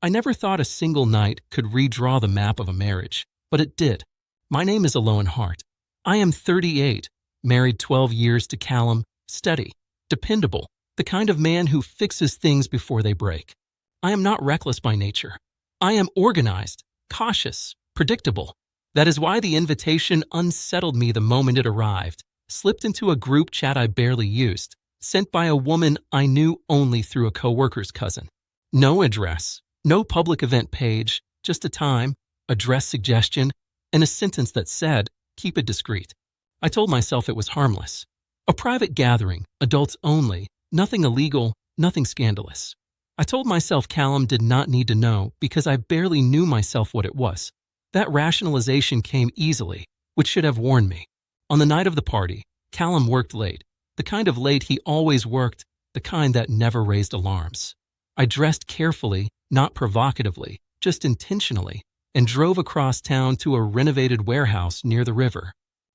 I never thought a single night could redraw the map of a marriage, but it did. My name is Alohan Hart. I am 38, married 12 years to Callum, steady, dependable, the kind of man who fixes things before they break. I am not reckless by nature. I am organized, cautious, predictable. That is why the invitation unsettled me the moment it arrived, slipped into a group chat I barely used, sent by a woman I knew only through a coworker's cousin. No address, no public event page, just a time, a dress suggestion, and a sentence that said, "Keep it discreet." I told myself it was harmless. A private gathering, adults only, nothing illegal, nothing scandalous. I told myself Callum did not need to know because I barely knew myself what it was. That rationalization came easily, which should have warned me. On the night of the party, Callum worked late, the kind of late he always worked, the kind that never raised alarms. I dressed carefully, not provocatively, just intentionally, and drove across town to a renovated warehouse near the river.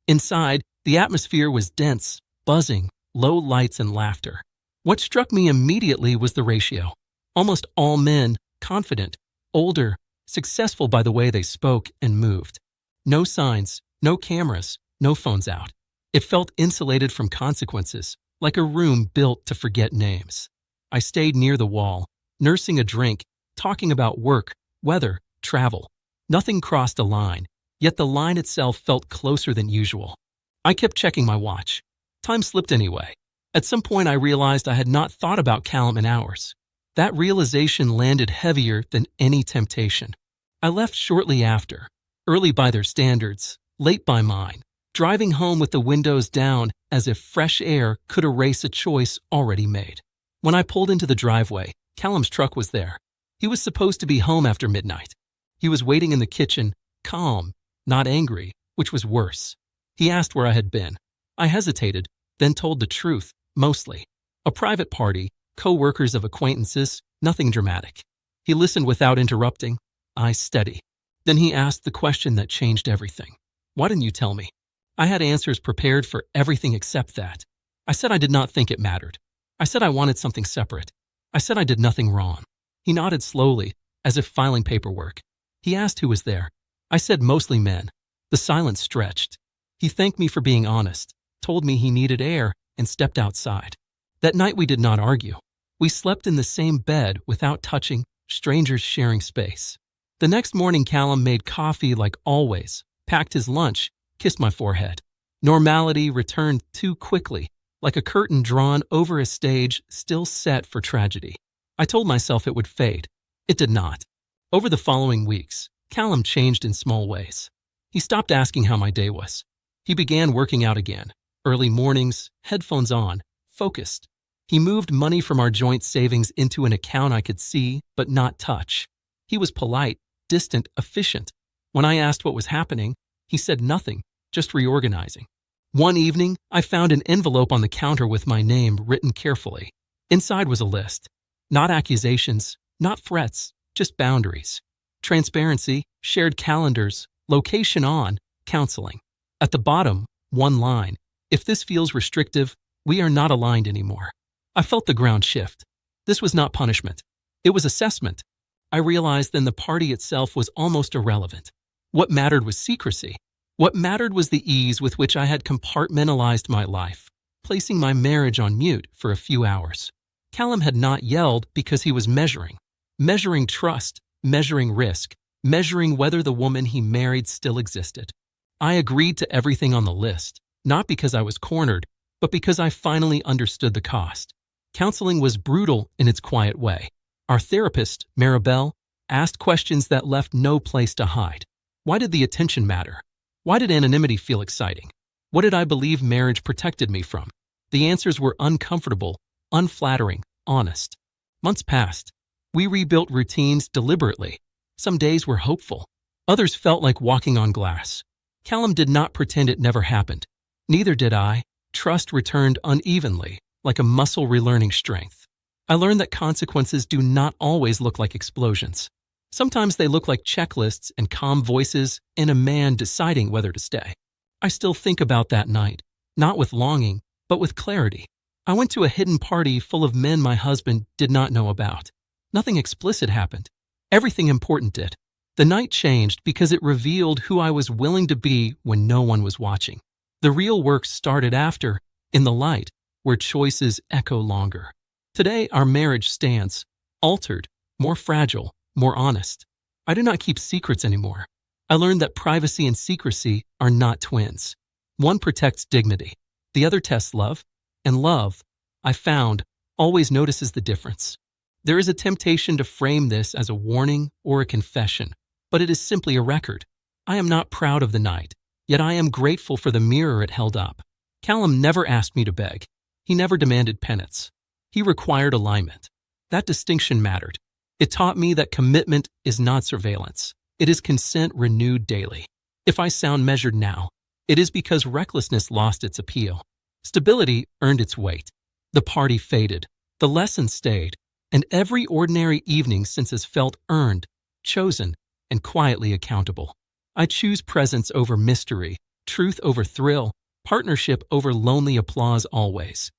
Inside, the atmosphere was dense, buzzing, low lights and laughter. What struck me immediately was the ratio. Almost all men, confident, older, successful by the way they spoke and moved. No signs, no cameras, no phones out. It felt insulated from consequences, like a room built to forget names. I stayed near the wall, nursing a drink, talking about work, weather, travel. Nothing crossed a line, yet the line itself felt closer than usual. I kept checking my watch. Time slipped anyway. At some point I realized I had not thought about Callum in hours. That realization landed heavier than any temptation. I left shortly after, early by their standards, late by mine, driving home with the windows down as if fresh air could erase a choice already made. When I pulled into the driveway, Callum's truck was there. He was supposed to be home after midnight. He was waiting in the kitchen, calm, not angry, which was worse. He asked where I had been. I hesitated, then told the truth, mostly. A private party, co-workers of acquaintances, nothing dramatic. He listened without interrupting, eyes steady. Then he asked the question that changed everything. Why didn't you tell me? I had answers prepared for everything except that. I said I did not think it mattered. I said I wanted something separate. I said I did nothing wrong. He nodded slowly, as if filing paperwork. He asked who was there. I said mostly men. The silence stretched. He thanked me for being honest, told me he needed air, and stepped outside. That night we did not argue. We slept in the same bed without touching, strangers sharing space. The next morning Callum made coffee like always, packed his lunch, kissed my forehead. Normality returned too quickly, like a curtain drawn over a stage still set for tragedy. I told myself it would fade. It did not. Over the following weeks, Callum changed in small ways. He stopped asking how my day was. He began working out again, early mornings, headphones on, focused. He moved money from our joint savings into an account I could see but not touch. He was polite, distant, efficient. When I asked what was happening, he said nothing, just reorganizing. One evening, I found an envelope on the counter with my name written carefully. Inside was a list. Not accusations, not threats, just boundaries. Transparency, shared calendars, location on, counseling. At the bottom, one line. If this feels restrictive, we are not aligned anymore. I felt the ground shift. This was not punishment. It was assessment. I realized then the party itself was almost irrelevant. What mattered was secrecy. What mattered was the ease with which I had compartmentalized my life, placing my marriage on mute for a few hours. Callum had not yelled because he was measuring trust, measuring risk, measuring whether the woman he married still existed. I agreed to everything on the list, not because I was cornered, but because I finally understood the cost. Counseling was brutal in its quiet way. Our therapist, Maribel, asked questions that left no place to hide. Why did the attention matter? Why did anonymity feel exciting? What did I believe marriage protected me from? The answers were uncomfortable, unflattering, honest. Months passed. We rebuilt routines deliberately. Some days were hopeful. Others felt like walking on glass. Callum did not pretend it never happened. Neither did I. Trust returned unevenly, like a muscle relearning strength. I learned that consequences do not always look like explosions. Sometimes they look like checklists and calm voices and a man deciding whether to stay. I still think about that night, not with longing, but with clarity. I went to a hidden party full of men my husband did not know about. Nothing explicit happened. Everything important did. The night changed because it revealed who I was willing to be when no one was watching. The real work started after, in the light, where choices echo longer. Today, our marriage stands, altered, more fragile, more honest. I do not keep secrets anymore. I learned that privacy and secrecy are not twins. One protects dignity, the other tests love, and love, I found, always notices the difference. There is a temptation to frame this as a warning or a confession, but it is simply a record. I am not proud of the night, yet I am grateful for the mirror it held up. Callum never asked me to beg. He never demanded penance. He required alignment. That distinction mattered. It taught me that commitment is not surveillance. It is consent renewed daily. If I sound measured now, it is because recklessness lost its appeal. Stability earned its weight. The party faded. The lesson stayed. And every ordinary evening since has felt earned, chosen, and quietly accountable. I choose presence over mystery, truth over thrill, partnership over lonely applause always.